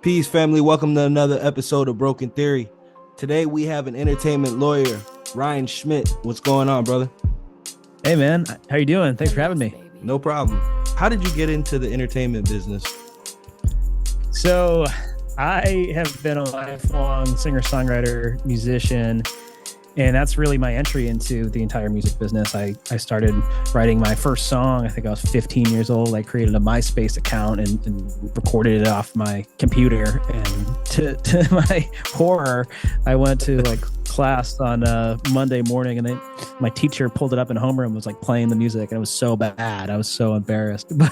Peace, family. Welcome to another episode of Broken Theory. Today we have an entertainment lawyer, Ryan Schmidt. What's going on, brother? Hey, man. How you doing? Thanks for having me. No problem. How did you get into the entertainment business? So I have been a lifelong singer-songwriter, musician, and that's really my entry into the entire music business. I started writing my first song. I think I was 15 years old. I created a MySpace account and recorded it off my computer. And to my horror, I went to class on a Monday morning, and my teacher pulled it up in homeroom and was playing the music, and it was so bad. I was so embarrassed. But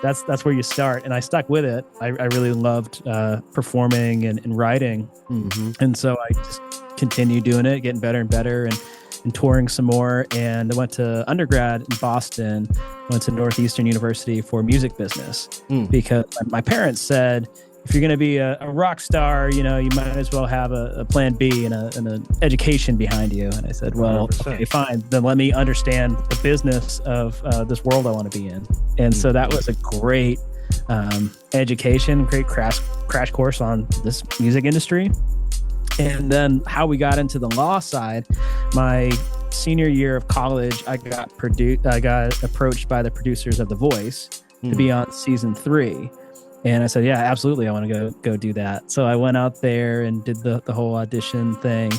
that's where you start. And I stuck with it. I really loved performing and writing. Mm-hmm. And so I just continued doing it, getting better and better, and touring some more. And I went to undergrad in Boston, went to Northeastern University for music business because my parents said, if you're going to be a rock star, you might as well have a plan B and an education behind you. And I said, well, 100%. Okay, fine. Then let me understand the business of this world I want to be in. And so that was a great education, great crash course on this music industry. And then how we got into the law side, my senior year of college, I got approached by the producers of The Voice to be on season 3. And I said, yeah, absolutely. I want to go do that. So I went out there and did the whole audition thing.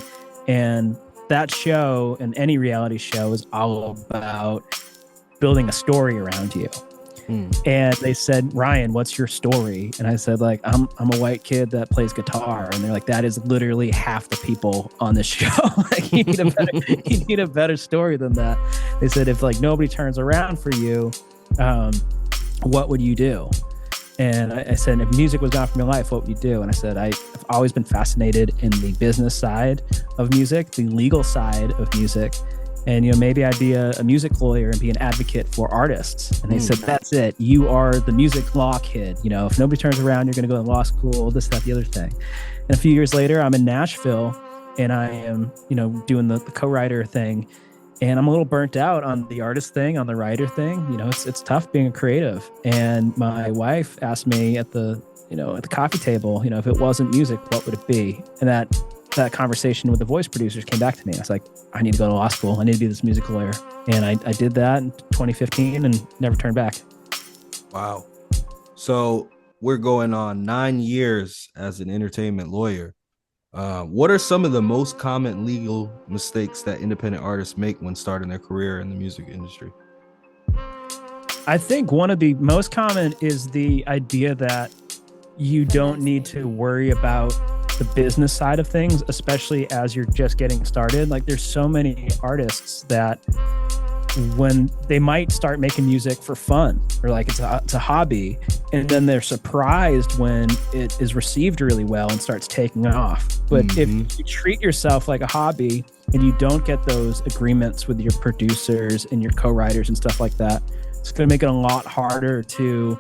And that show, and any reality show, is all about building a story around you. And they said, Ryan, what's your story? And I said, I'm a white kid that plays guitar. And they're like, that is literally half the people on this show. You need a better story than that. They said, if nobody turns around for you, what would you do? And I said, if music was not from your life, what would you do? And I said, I've always been fascinated in the business side of music, the legal side of music. And, maybe I'd be a music lawyer and be an advocate for artists. And they said, that's it. You are the music law kid. If nobody turns around, you're going to go to law school, this, that, the other thing. And a few years later, I'm in Nashville and I am, doing the co-writer thing. And I'm a little burnt out on the artist thing, on the writer thing. It's tough being a creative. And my wife asked me at the coffee table, if it wasn't music, what would it be? And that conversation with the Voice producers came back to me. I was like, I need to go to law school. I need to be this music lawyer. And I did that in 2015 and never turned back. Wow. So we're going on 9 years as an entertainment lawyer. What are some of the most common legal mistakes that independent artists make when starting their career in the music industry? I think one of the most common is the idea that you don't need to worry about the business side of things, especially as you're just getting started. There's so many artists that when they might start making music for fun or it's a hobby, and then they're surprised when it is received really well and starts taking off. But if you treat yourself like a hobby and you don't get those agreements with your producers and your co-writers and stuff like that, it's going to make it a lot harder to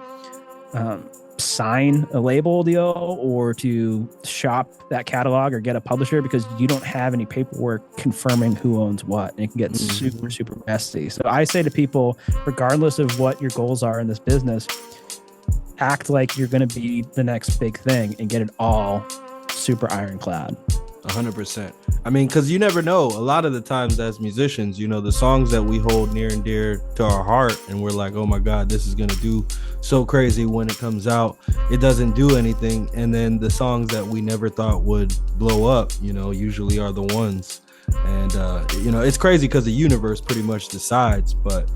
sign a label deal or to shop that catalog or get a publisher, because you don't have any paperwork confirming who owns what, and it can get super, super messy. So I say to people, regardless of what your goals are in this business, act like you're going to be the next big thing and get it all super ironclad. 100%. I mean, because you never know. A lot of the times as musicians, the songs that we hold near and dear to our heart, and we're like, oh my God, this is going to do so crazy when it comes out. It doesn't do anything. And then the songs that we never thought would blow up, usually are the ones. And, it's crazy because the universe pretty much decides. But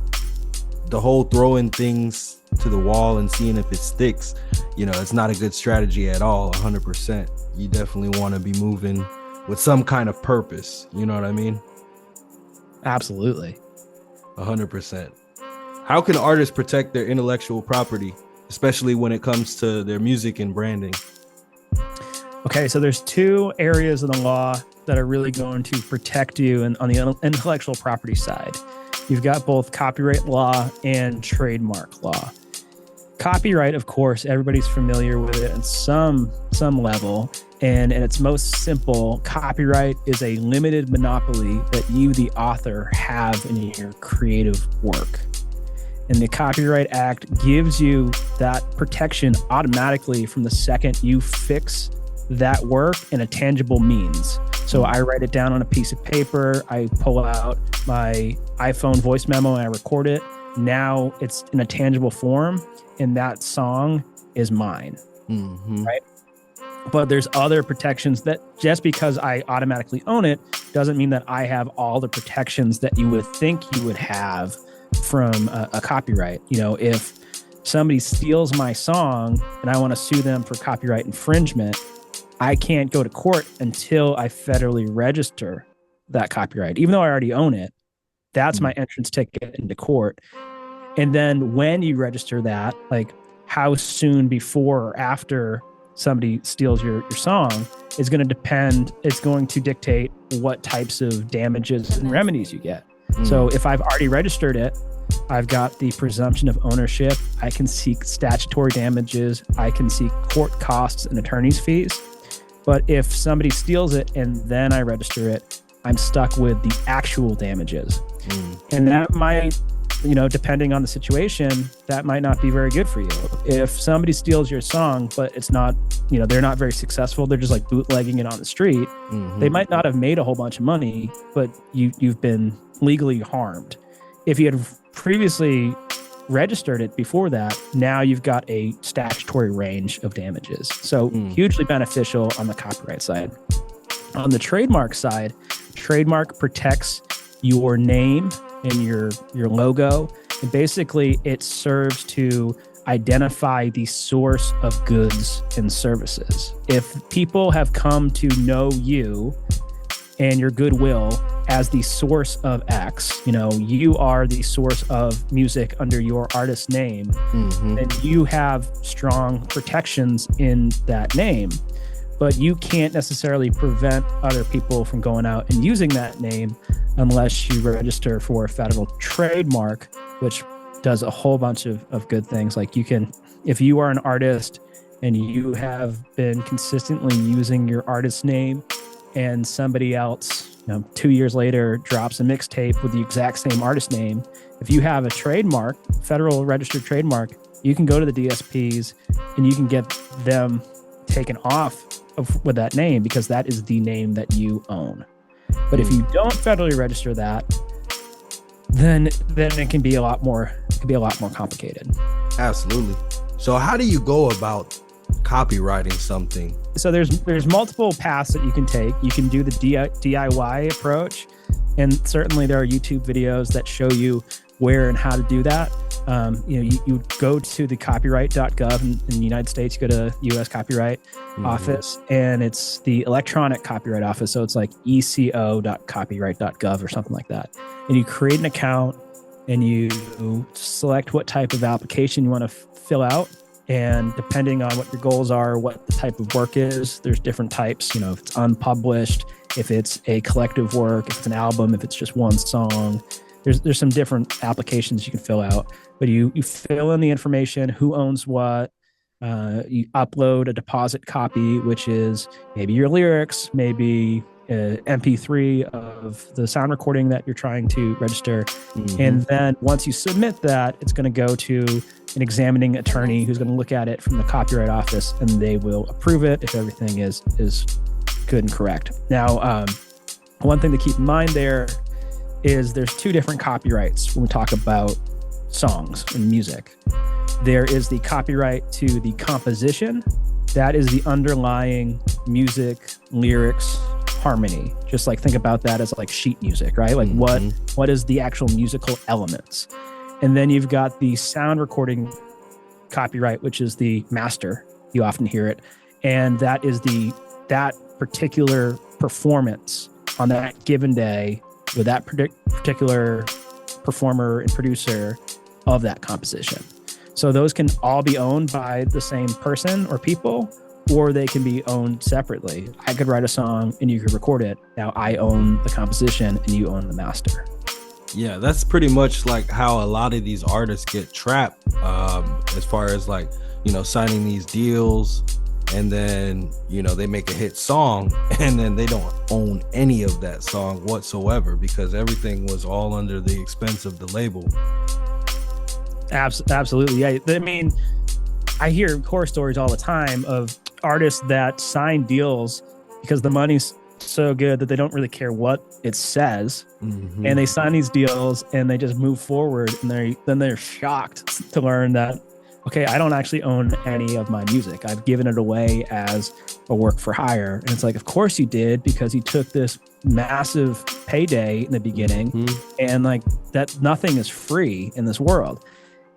the whole throwing things to the wall and seeing if it sticks, it's not a good strategy at all. 100%. You definitely want to be moving with some kind of purpose. You know what I mean? Absolutely. 100%. How can artists protect their intellectual property, especially when it comes to their music and branding? Okay, so there's 2 areas of the law that are really going to protect you on the intellectual property side. You've got both copyright law and trademark law. Copyright, of course, everybody's familiar with it at some level. And in its most simple, copyright is a limited monopoly that you, the author, have in your creative work. And the Copyright Act gives you that protection automatically from the second you fix that work in a tangible means. So I write it down on a piece of paper, I pull out my iPhone voice memo and I record it. Now it's in a tangible form and that song is mine, right? But there's other protections that just because I automatically own it doesn't mean that I have all the protections that you would think you would have from a copyright. You know, if somebody steals my song and I want to sue them for copyright infringement, I can't go to court until I federally register that copyright, even though I already own it. That's my entrance ticket into court. And then when you register that, like how soon before or after somebody steals your song is going to depend. It's going to dictate what types of damages and remedies you get. So if I've already registered it, I've got the presumption of ownership. I can seek statutory damages. I can seek court costs and attorney's fees. But if somebody steals it and then I register it, I'm stuck with the actual damages. And that might, you know, depending on the situation, that might not be very good for you. If somebody steals your song, but it's not, you know, they're not very successful, they're just like bootlegging it on the street, they might not have made a whole bunch of money, but you've been legally harmed. If you had previously registered it before that, now you've got a statutory range of damages. So hugely beneficial on the copyright side. On the trademark side, trademark protects your name and your logo. And basically it serves to identify the source of goods and services. If people have come to know you and your goodwill as the source of X, you know, you are the source of music under your artist name, and you have strong protections in that name. But you can't necessarily prevent other people from going out and using that name unless you register for a federal trademark, which does a whole bunch of good things. Like you can, if you are an artist and you have been consistently using your artist name and somebody else, you know, 2 years later drops a mixtape with the exact same artist name, if you have a trademark, federal registered trademark, you can go to the DSPs and you can get them taken off with that name because that is the name that you own. But if you don't federally register that, then it can be a lot more complicated. Absolutely. So how do you go about copywriting something? So there's multiple paths that you can take. You can do the DIY approach, and certainly there are YouTube videos that show you where and how to do that. You go to the copyright.gov in the United States, you go to US Copyright Office, and it's the electronic copyright office. So it's like eco.copyright.gov or something like that. And you create an account and you select what type of application you want to fill out. And depending on what your goals are, what the type of work is, there's different types. You know, if it's unpublished, if it's a collective work, if it's an album, if it's just one song, there's some different applications you can fill out. But you fill in the information, who owns what. You upload a deposit copy, which is maybe your lyrics, maybe MP3 of the sound recording that you're trying to register. And then once you submit that, it's going to go to an examining attorney who's going to look at it from the Copyright Office, and they will approve it if everything is good and correct. Now, one thing to keep in mind there is there's two different copyrights when we talk about songs and music. There is the copyright to the composition. That is the underlying music, lyrics, harmony. Just like think about that as like sheet music, right? Like what is the actual musical elements? And then you've got the sound recording copyright, which is the master. You often hear it. And that is that particular performance on that given day with that particular performer and producer of that composition. So those can all be owned by the same person or people, or they can be owned separately. I could write a song and you could record it. Now I own the composition and you own the master. Yeah, that's pretty much like how a lot of these artists get trapped, as far as like, you know, signing these deals, and then, you know, they make a hit song and then they don't own any of that song whatsoever because everything was all under the expense of the label. Absolutely. Yeah. I mean, I hear horror stories all the time of artists that sign deals because the money's so good that they don't really care what it says, and they sign these deals and they just move forward, and they're shocked to learn that, okay, I don't actually own any of my music. I've given it away as a work for hire. And it's like, of course you did, because you took this massive payday in the beginning, and like that, nothing is free in this world.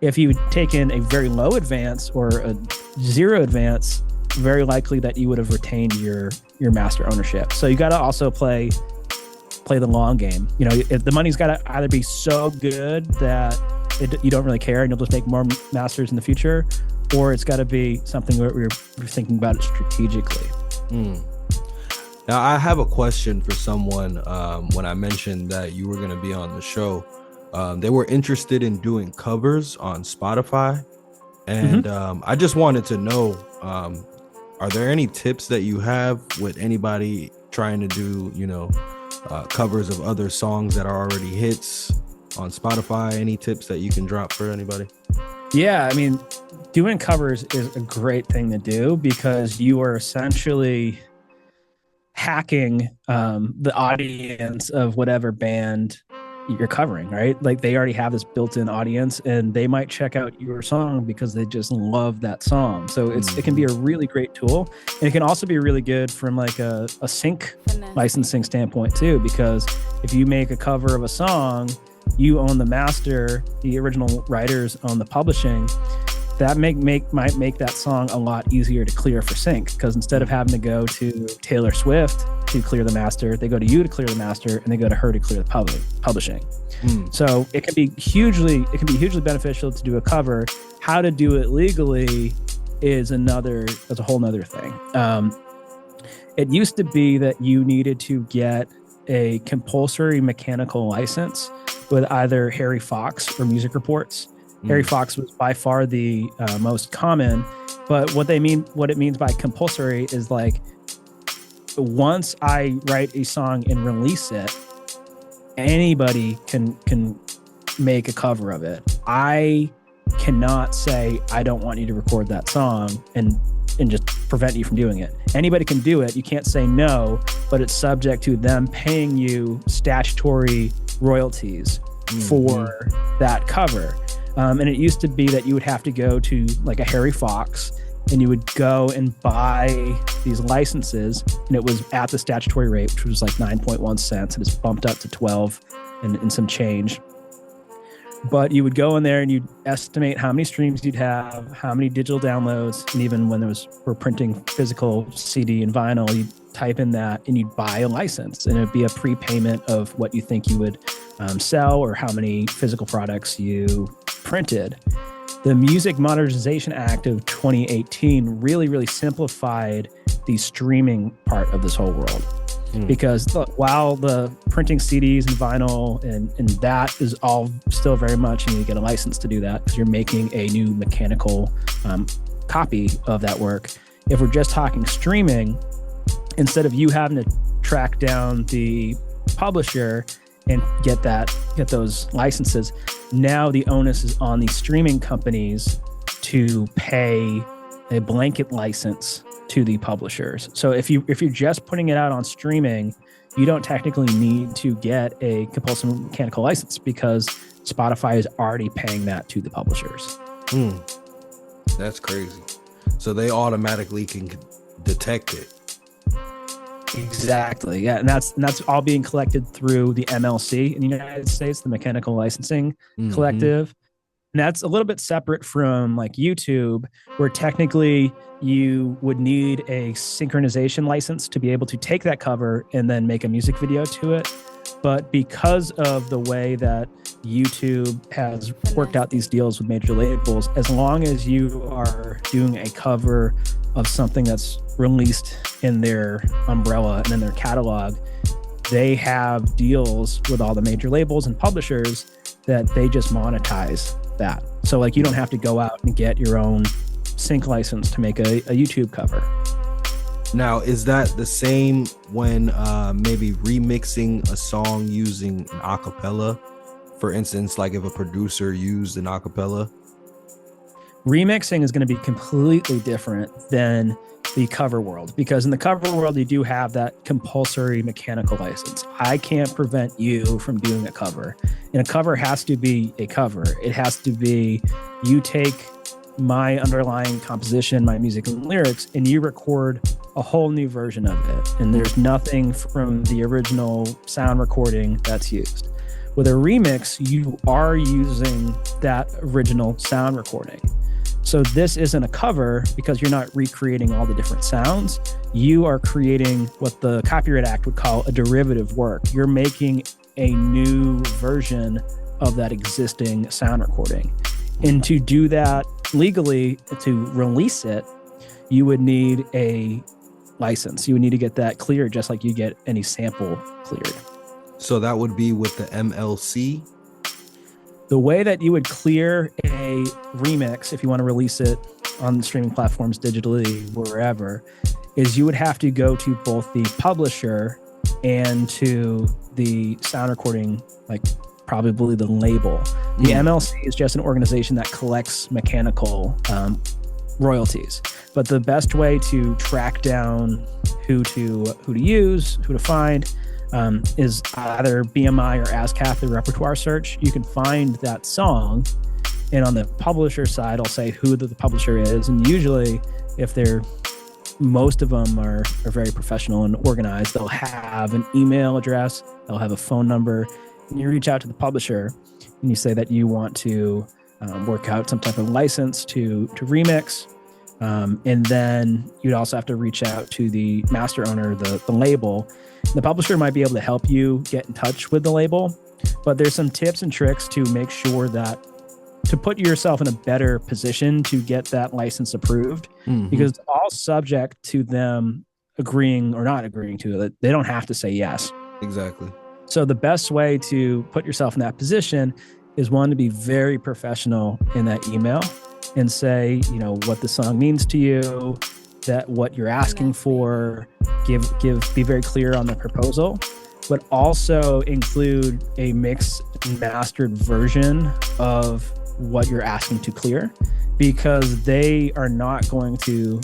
If you had taken a very low advance or a zero advance, very likely that you would have retained your master ownership. So you got to also play the long game. You know, if the money's got to either be so good that you don't really care and you'll just make more masters in the future, or it's got to be something where we're thinking about it strategically. Now, I have a question for someone. When I mentioned that you were going to be on the show, they were interested in doing covers on Spotify. And I just wanted to know, are there any tips that you have with anybody trying to do, covers of other songs that are already hits on Spotify? Any tips that you can drop for anybody? Yeah, I mean, doing covers is a great thing to do because you are essentially hacking the audience of whatever band you're covering, right? Like they already have this built-in audience and they might check out your song because they just love that song. So it can be a really great tool, and it can also be really good from like a sync licensing standpoint too, because if you make a cover of a song, you own the master, the original writers own the publishing. That might make that song a lot easier to clear for sync, because instead of having to go to Taylor Swift to clear the master, they go to you to clear the master, and they go to her to clear the publishing. So it can be hugely beneficial to do a cover. How to do it legally is a whole nother thing. It used to be that you needed to get a compulsory mechanical license with either Harry Fox or Music Reports. Harry Fox was by far the most common, but what it means by compulsory is like, once I write a song and release it, anybody can make a cover of it. I cannot say I don't want you to record that song and just prevent you from doing it. Anybody can do it. You can't say no, but it's subject to them paying you statutory royalties for that cover. And it used to be that you would have to go to like a Harry Fox and you would go and buy these licenses, and it was at the statutory rate, which was like 9.1 cents, and it's bumped up to 12 and some change. But you would go in there and you'd estimate how many streams you'd have, how many digital downloads, and even when we're printing physical CD and vinyl, you'd type in that and you'd buy a license, and it'd be a prepayment of what you think you would sell or how many physical products you printed. The Music Modernization Act of 2018 really, really simplified the streaming part of this whole world. Because look, while the printing CDs and vinyl and that is all still very much, you need to get a license to do that because you're making a new mechanical copy of that work. If we're just talking streaming, instead of you having to track down the publisher and get those licenses, now the onus is on the streaming companies to pay a blanket license to the publishers. So if you're just putting it out on streaming, you don't technically need to get a compulsory mechanical license because Spotify is already paying that to the publishers. That's crazy. So they automatically can detect it. Exactly. Yeah, and that's all being collected through the MLC in the United States, the Mechanical Licensing Collective. And that's a little bit separate from like YouTube, where technically you would need a synchronization license to be able to take that cover and then make a music video to it. But because of the way that YouTube has worked out these deals with major labels, as long as you are doing a cover of something that's released in their umbrella and in their catalog, they have deals with all the major labels and publishers that they just monetize that. So like you don't have to go out and get your own sync license to make a YouTube cover. Now, is that the same when maybe remixing a song using an acapella? For instance, like if a producer used an acapella? Remixing is going to be completely different than the cover world, because in the cover world, you do have that compulsory mechanical license. I can't prevent you from doing a cover. And a cover has to be a cover. It has to be, you take my underlying composition, my music and lyrics, and you record a whole new version of it. And there's nothing from the original sound recording that's used. With a remix, you are using that original sound recording. So this isn't a cover because you're not recreating all the different sounds. You are creating what the Copyright Act would call a derivative work. You're making a new version of that existing sound recording. And to do that legally, to release it, you would need a license. You would need to get that cleared just like you get any sample cleared. So that would be with the MLC? The way that you would clear a remix, if you want to release it on streaming platforms digitally, wherever, is you would have to go to both the publisher and to the sound recording, like probably the label. The MLC is just an organization that collects mechanical royalties. But the best way to track down who to use, who to find, is either BMI or ASCAP, the repertoire search. You can find that song, and on the publisher side, I'll say who the publisher is. And usually, if most of them are very professional and organized, they'll have an email address, they'll have a phone number, and you reach out to the publisher and you say that you want to work out some type of license to remix. And then you'd also have to reach out to the master owner, the label. The publisher might be able to help you get in touch with the label, but there's some tips and tricks to make sure that to put yourself in a better position to get that license approved, because it's all subject to them agreeing or not agreeing to it. They don't have to say yes. Exactly. So the best way to put yourself in that position is, one, to be very professional in that email and say, what the song means to you, that what you're asking for, be very clear on the proposal, but also include a mixed and mastered version of what you're asking to clear, because they are not going to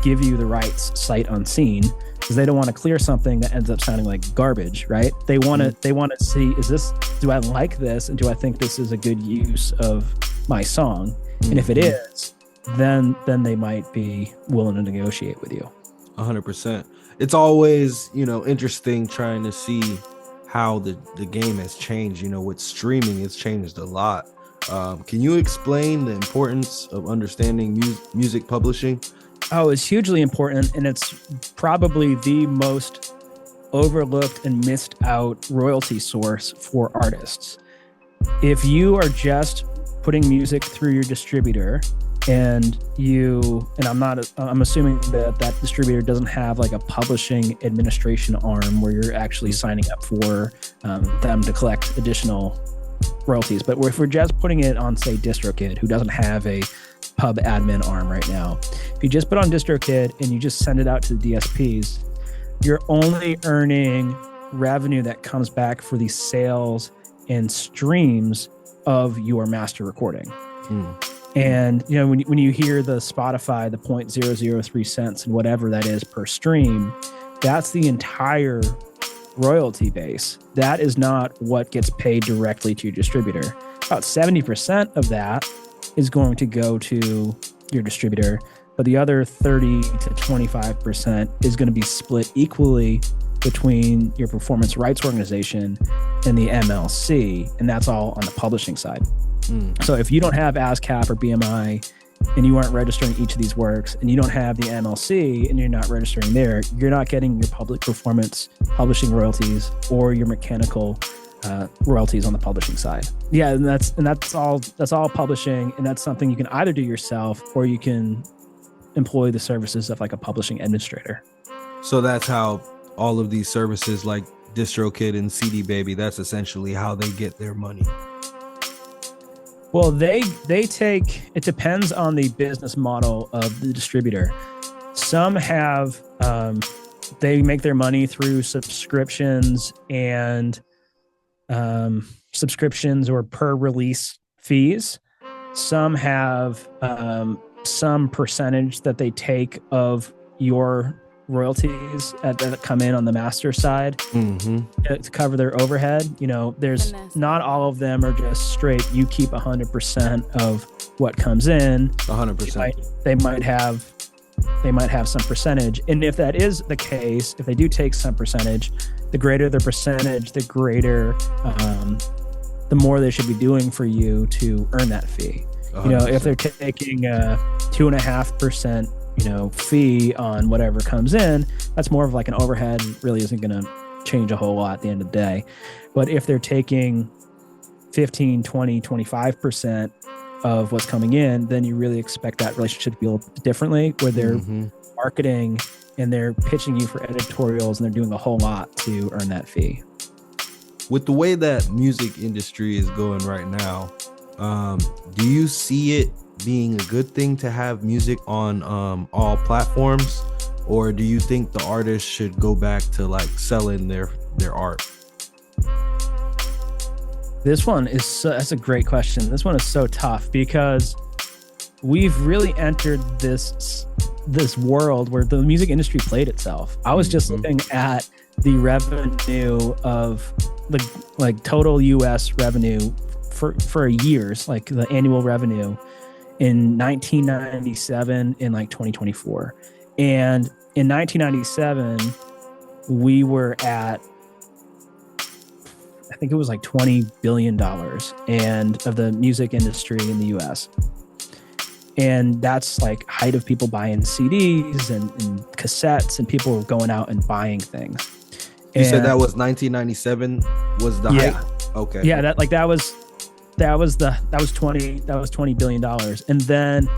give you the rights sight unseen, because they don't want to clear something that ends up sounding like garbage, right? They want to see, do I like this, and do I think this is a good use of my song? And if it is, then they might be willing to negotiate with you. 100%. It's always, interesting trying to see how the game has changed. With streaming, it's changed a lot. Can you explain the importance of understanding music publishing? Oh, it's hugely important, and it's probably the most overlooked and missed out royalty source for artists. If you are just putting music through your distributor, and I'm assuming that distributor doesn't have like a publishing administration arm where you're actually signing up for them to collect additional royalties. But if we're just putting it on, say, DistroKid, who doesn't have a pub admin arm right now, if you just put on DistroKid and you just send it out to the DSPs, you're only earning revenue that comes back for the sales and streams of your master recording. And when you hear the Spotify, the 0.003 cents and whatever that is per stream, that's the entire royalty base. That is not what gets paid directly to your distributor. About 70% of that is going to go to your distributor, but the other 30 to 25% is going to be split equally between your performance rights organization and the MLC, and that's all on the publishing side. So if you don't have ASCAP or BMI and you aren't registering each of these works, and you don't have the MLC and you're not registering there, you're not getting your public performance publishing royalties or your mechanical royalties on the publishing side. Yeah, and that's all publishing, and that's something you can either do yourself or you can employ the services of like a publishing administrator. So that's how all of these services like DistroKid and CD Baby, that's essentially how they get their money. Well, they take, it depends on the business model of the distributor. Some have, they make their money through subscriptions and subscriptions or per release fees. Some have some percentage that they take of your royalties that come in on the master side to cover their overhead. You know, there's not all of them are just straight. You keep 100% of what comes in. 100%. They might have some percentage, and if that is the case, if they do take some percentage, the greater the percentage, the greater, the more they should be doing for you to earn that fee. 100%. You know, if they're taking a 2.5%, you know, fee on whatever comes in, that's more of like an overhead. Really isn't going to change a whole lot at the end of the day. But if they're taking 15, 20, 25% of what's coming in, then you really expect that relationship to be a little differently, where they're marketing and they're pitching you for editorials and they're doing a whole lot to earn that fee. With the way that music industry is going right now, do you see it being a good thing to have music on all platforms, or do you think the artists should go back to like selling their art? That's a great question. This one is so tough because we've really entered this world where the music industry played itself. I was just looking at the revenue of the like total US revenue for years, like the annual revenue in 1997 and like 2024. And in 1997, we were at, I think it was like $20 billion and of the music industry in the US. And that's like height of people buying CDs and cassettes, and people were going out and buying things. You said that was 1997 was the height? Okay. Yeah, that was $20 billion. And then,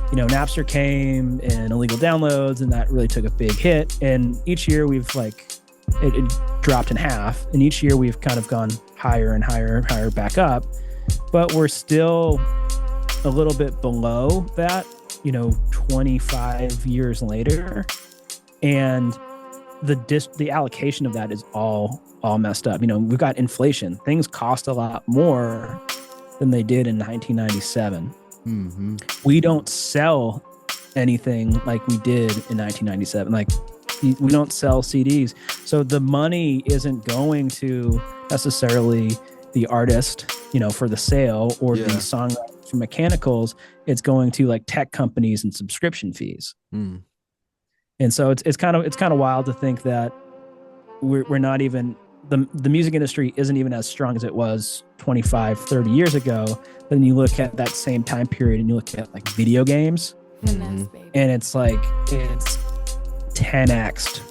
you know, Napster came and illegal downloads, and that really took a big hit. And each year we've like, it dropped in half. And each year we've kind of gone higher and higher and higher back up. But we're still a little bit below that, you know, 25 years later. And the allocation of that is all messed up. You know, we've got inflation. Things cost a lot more than they did in 1997. We don't sell anything like we did in 1997. Like, we don't sell CDs. So the money isn't going to necessarily the artist, you know, for the sale, or the songwriter for mechanicals. It's going to like tech companies and subscription fees. And so it's kind of wild to think that we're not even, the music industry isn't even as strong as it was 25, 30 years ago. Then you look at that same time period and you look at like video games, and it's like, it's 10x'd,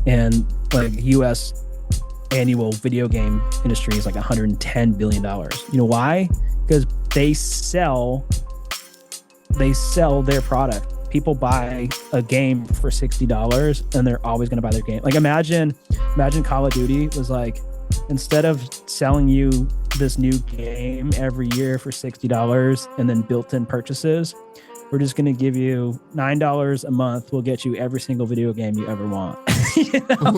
and like US annual video game industry is like $110 billion. You know why? Because they sell their product. People buy a game for $60 and they're always going to buy their game. Like, imagine Call of Duty was like, instead of selling you this new game every year for $60 and then built-in purchases, we're just going to give you $9 a month. We'll get you every single video game you ever want. You know?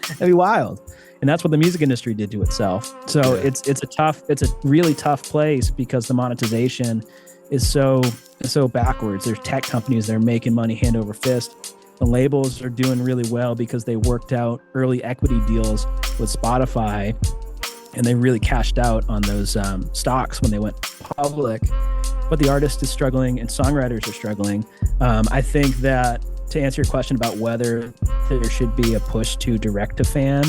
That'd be wild. And that's what the music industry did to itself. So it's a really tough place because the monetization is so backwards. There's tech companies that are making money hand over fist. The labels are doing really well because they worked out early equity deals with Spotify, and they really cashed out on those stocks when they went public. But the artist is struggling and songwriters are struggling. I think that, to answer your question about whether there should be a push to direct to fan,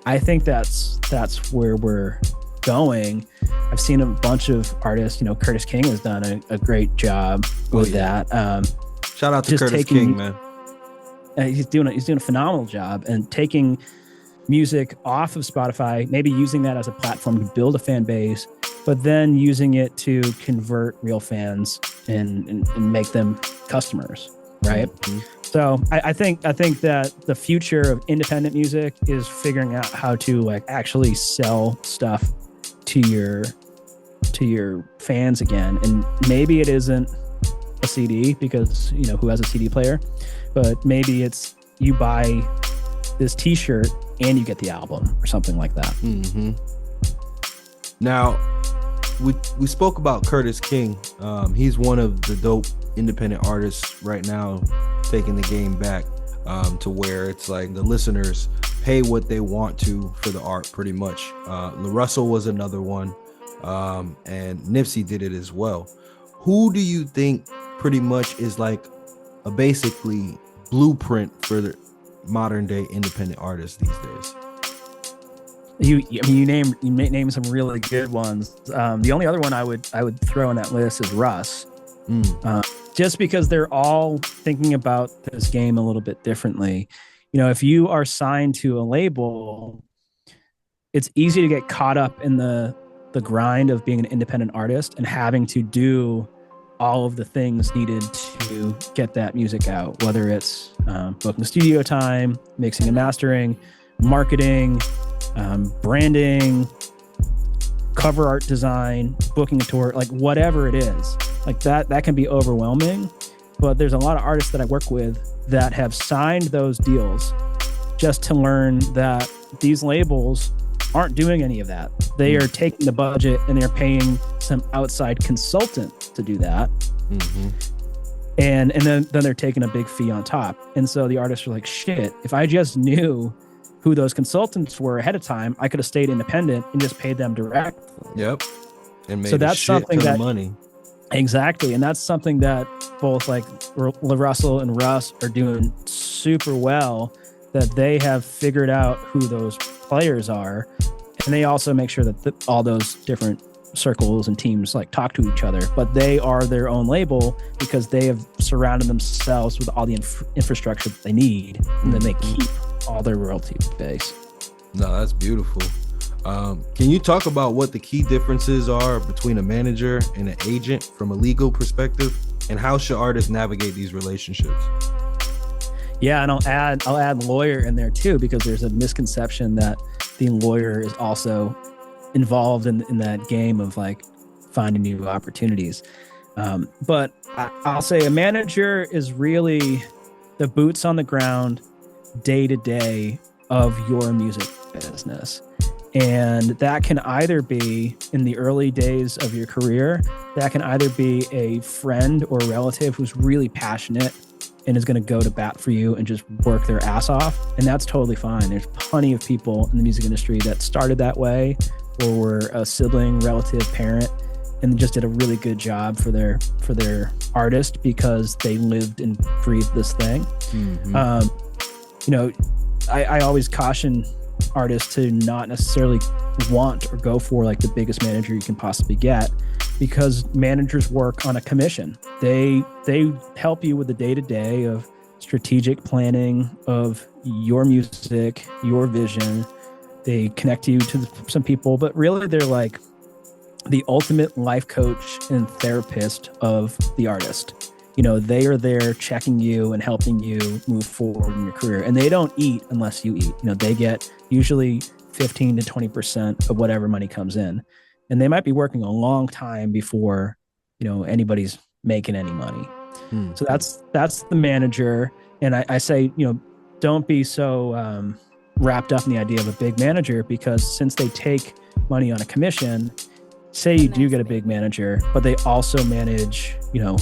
I think that's where we're going. I've seen a bunch of artists, you know, Curtis King has done a great job with that. Shout out to Curtis King, man. He's doing a phenomenal job, and taking music off of Spotify, maybe using that as a platform to build a fan base, but then using it to convert real fans and make them customers, right? So I think that the future of independent music is figuring out how to like actually sell stuff to your fans again. And maybe it isn't a CD, because, you know, who has a CD player, but maybe it's you buy this t-shirt and you get the album or something like that. Now, we spoke about Curtis King. He's one of the dope independent artists right now, taking the game back to where it's like the listeners pay what they want to for the art, pretty much. LaRussell was another one, and Nipsey did it as well. Who do you think pretty much is like a basically blueprint for the modern day independent artists these days? You name some really good ones. The only other one I would throw in that list is Russ. Just because they're all thinking about this game a little bit differently. You know, if you are signed to a label, it's easy to get caught up in the grind of being an independent artist and having to do all of the things needed to get that music out, whether it's booking studio time, mixing and mastering, marketing, branding, cover art design, booking a tour, like whatever it is. Like that can be overwhelming. But there's a lot of artists that I work with that have signed those deals just to learn that these labels aren't doing any of that. They are taking the budget and they're paying some outside consultant to do that. And then they're taking a big fee on top. And so the artists are like, shit, if I just knew who those consultants were ahead of time, I could have stayed independent and just paid them directly. Yep. And made so that's something that money. Exactly. And that's something that both like LaRussell and Russ are doing super well, that they have figured out who those players are. And they also make sure that all those different circles and teams like talk to each other, but they are their own label because they have surrounded themselves with all the infrastructure that they need. And then they keep all their royalty base. No, that's beautiful. Can you talk about what the key differences are between a manager and an agent from a legal perspective, and how should artists navigate these relationships? Yeah, and I'll add lawyer in there too, because there's a misconception that the lawyer is also involved in that game of like finding new opportunities. But I'll say a manager is really the boots on the ground, day to day of your music business. And that can either be in the early days of your career, that can either be a friend or relative who's really passionate and is going to go to bat for you and just work their ass off. And that's totally fine. There's plenty of people in the music industry that started that way, or were a sibling, relative, parent, and just did a really good job for their artist because they lived and breathed this thing. I always caution artists to not necessarily want or go for like the biggest manager you can possibly get, because managers work on a commission. They help you with the day-to-day of strategic planning of your music, your vision. They connect you to some people, but really they're like the ultimate life coach and therapist of the artist. You know, they are there checking you and helping you move forward in your career. And they don't eat unless you eat. You know, they get usually 15 to 20% of whatever money comes in. And they might be working a long time before, you know, anybody's making any money. So that's the manager. And I say, you know, don't be so wrapped up in the idea of a big manager, because since they take money on a commission, say you do get a big manager, but they also manage, you know,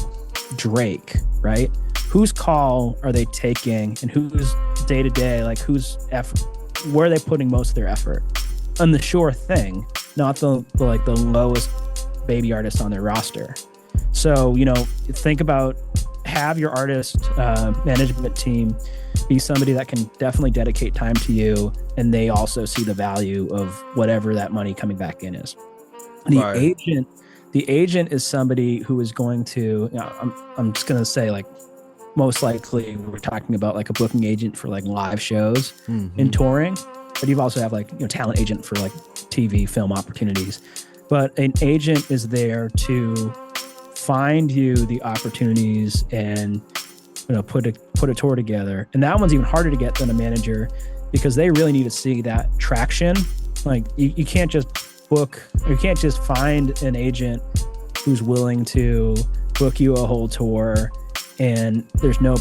Drake, right? Whose call are they taking, and who's day to day, like whose effort, where are they putting most of their effort? On the sure thing, not the lowest baby artist on their roster. So, you know, think about, have your artist management team be somebody that can definitely dedicate time to you, and they also see the value of whatever that money coming back in is. The agent is somebody who is going to, you know, I'm just going to say, like, most likely we're talking about like a booking agent for like live shows and touring, but you also have like, you know, talent agent for like TV, film opportunities. But an agent is there to find you the opportunities and, you know, put a tour together. And that one's even harder to get than a manager, because they really need to see that traction. Like you can't just book, you can't just find an agent who's willing to book you a whole tour and there's no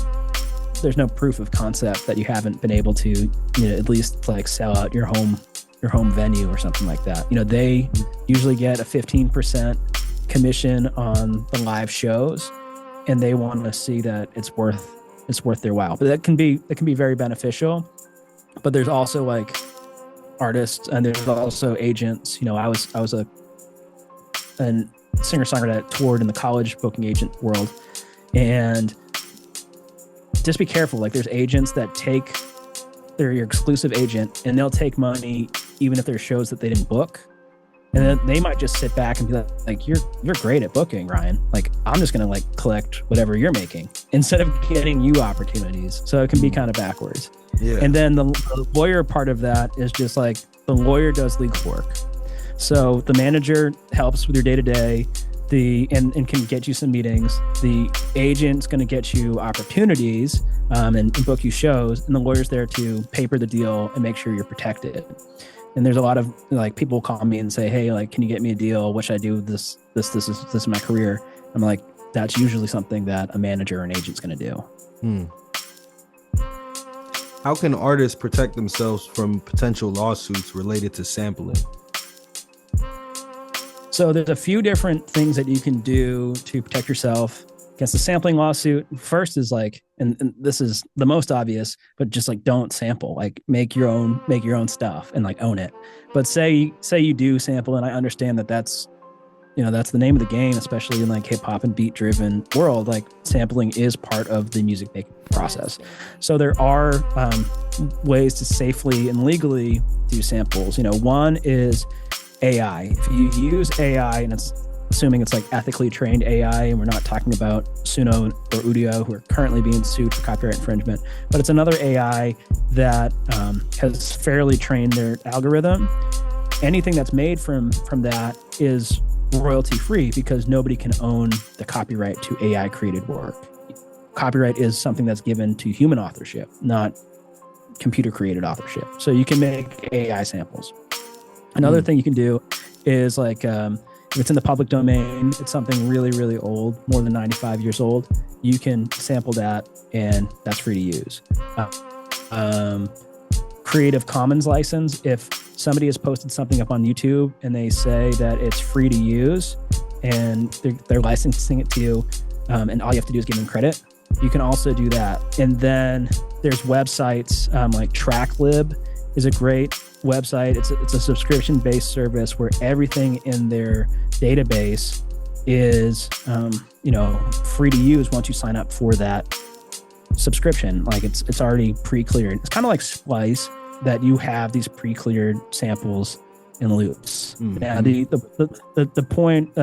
proof of concept that you haven't been able to, you know, at least like sell out your home your home venue or something like that. You know, they usually get a 15% commission on the live shows, and they want to see that it's worth their while. But that can be very beneficial. But there's also like artists, and there's also agents. You know, I was a singer-songwriter that toured in the college booking agent world, and just be careful. Like, there's agents that they're your exclusive agent, and they'll take money even if there's shows that they didn't book. And then they might just sit back and be like, you're great at booking, Ryan. Like, I'm just going to like collect whatever you're making instead of getting you opportunities. So it can be kind of backwards. Yeah. And then the lawyer part of that is just like, the lawyer does legal work. So the manager helps with your day-to-day, and can get you some meetings. The agent's going to get you opportunities and book you shows, and the lawyer's there to paper the deal and make sure you're protected. And there's a lot of like people call me and say, hey, like, can you get me a deal? What should I do with this is my career. I'm like, that's usually something that a manager or an agent's going to do. How can artists protect themselves from potential lawsuits related to sampling? So there's a few different things that you can do to protect yourself against the sampling lawsuit. First is like, and this is the most obvious, but just like, don't sample. Like, make your own stuff and like own it. But say you do sample, and I understand that's the name of the game, especially in like hip hop and beat driven world. Like, sampling is part of the music making process. So there are ways to safely and legally do samples. You know, one is AI. If you use AI, and it's assuming it's like ethically trained AI, and we're not talking about Suno or Udio, who are currently being sued for copyright infringement, but it's another AI that has fairly trained their algorithm. Anything that's made from that is royalty free, because nobody can own the copyright to AI created work. Copyright is something that's given to human authorship, not computer created authorship. So you can make AI samples. Another thing you can do is like, if it's in the public domain, it's something really, really old, more than 95 years old, you can sample that, and that's free to use. Creative Commons license, if somebody has posted something up on YouTube and they say that it's free to use, and they're licensing it to you, and all you have to do is give them credit, you can also do that. And then there's websites like TrackLib is a great website. It's a subscription-based service where everything in their database is free to use once you sign up for that subscription. Like, it's already pre-cleared. It's kind of like Splice, that you have these pre-cleared samples and loops. Now the point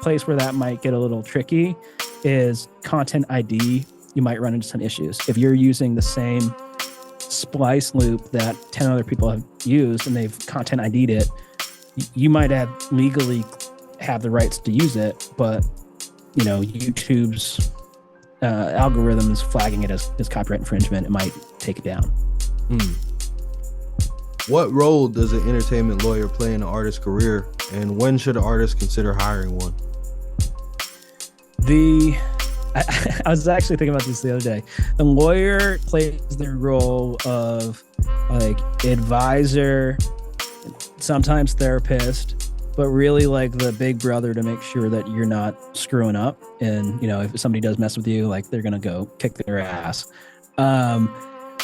place where that might get a little tricky is content ID. You might run into some issues if you're using the same Splice loop that 10 other people have used and they've content ID'd it. You might legally have the rights to use it, but YouTube's algorithm is flagging it as copyright infringement. It might take it down. What role does an entertainment lawyer play in an artist's career, and when should an artist consider hiring one? I was actually thinking about this the other day. The lawyer plays the role of like advisor, sometimes therapist, but really like the big brother to make sure that you're not screwing up. And, if somebody does mess with you, like, they're going to go kick their ass.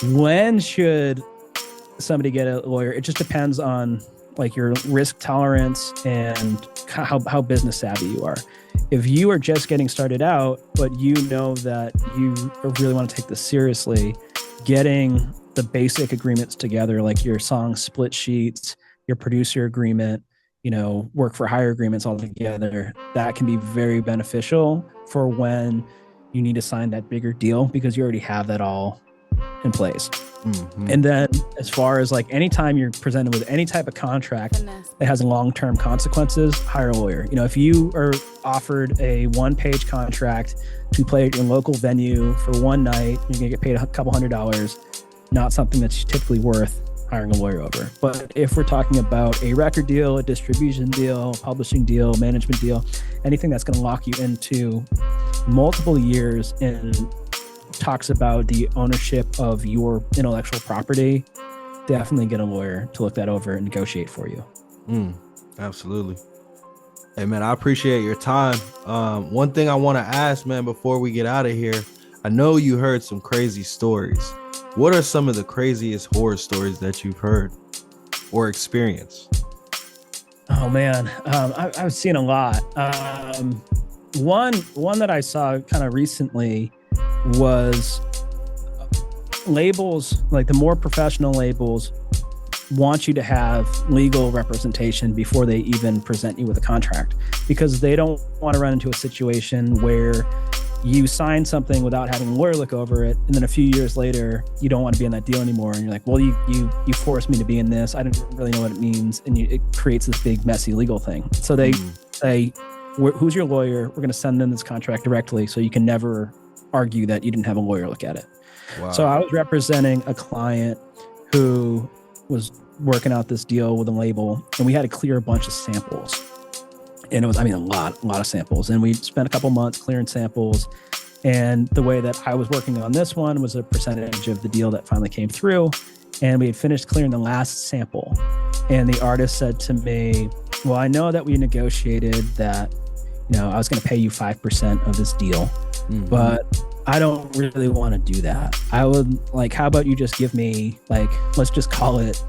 When should somebody get a lawyer? It just depends on like your risk tolerance and how business savvy you are. If you are just getting started out, but you know that you really want to take this seriously, getting the basic agreements together, like your song split sheets, your producer agreement, work for hire agreements all together, that can be very beneficial for when you need to sign that bigger deal, because you already have that all in place. And then as far as like anytime you're presented with any type of contract that has long-term consequences, hire a lawyer. If you are offered a one-page contract to play at your local venue for one night, you're gonna get paid a couple $100, not something that's typically worth hiring a lawyer over. But if we're talking about a record deal, a distribution deal, publishing deal, management deal, anything that's going to lock you into multiple years and talks about the ownership of your intellectual property, definitely get a lawyer to look that over and negotiate for you. Absolutely. Hey man, I appreciate your time. One thing I want to ask, man, before we get out of here, I know you heard some crazy stories. What are some of the craziest horror stories that you've heard or experienced? Oh man, I've seen a lot. One that I saw kind of recently was labels, like the more professional labels want you to have legal representation before they even present you with a contract, because they don't want to run into a situation where you sign something without having a lawyer look over it, and then a few years later you don't want to be in that deal anymore, and you're like, well, you forced me to be in this, I didn't really know what it means, and it creates this big messy legal thing. So they say, who's your lawyer? We're going to send them this contract directly, so you can never argue that you didn't have a lawyer look at it. Wow. So I was representing a client who was working out this deal with a label, and we had to clear a bunch of samples. And it was, I mean, a lot of samples. And we spent a couple months clearing samples. And the way that I was working on this one was a percentage of the deal that finally came through. And we had finished clearing the last sample. And the artist said to me, well, I know that we negotiated that, I was going to pay you 5% of this deal, but I don't really want to do that. I would how about you just give me let's just call it,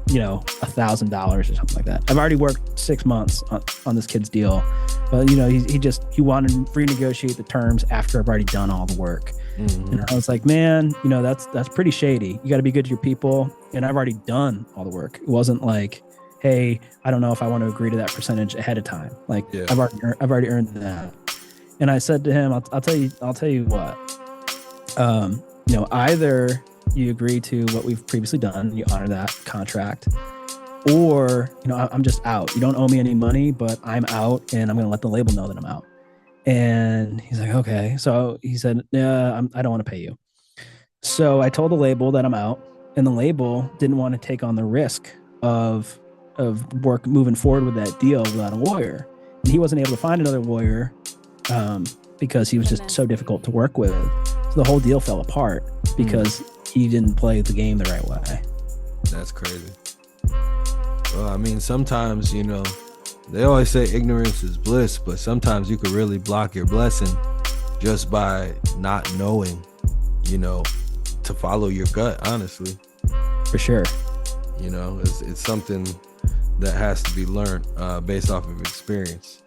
$1,000 or something like that. I've already worked 6 months on this kid's deal, but he wanted to renegotiate the terms after I've already done all the work. And I was like, man, that's pretty shady. You got to be good to your people. And I've already done all the work. It wasn't like, hey, I don't know if I want to agree to that percentage ahead of time. I've already earned that. And I said to him, I'll tell you what, either you agree to what we've previously done, you honor that contract, or, I'm just out. You don't owe me any money, but I'm out, and I'm going to let the label know that I'm out. And he's like, okay. So he said, yeah, I don't want to pay you. So I told the label that I'm out, and the label didn't want to take on the risk of work moving forward with that deal without a lawyer. And he wasn't able to find another lawyer because he was just so difficult to work with. So the whole deal fell apart because he didn't play the game the right way. That's crazy. Well, I mean, sometimes, they always say ignorance is bliss, but sometimes you could really block your blessing just by not knowing, to follow your gut, honestly. For sure. It's something that has to be learned based off of experience.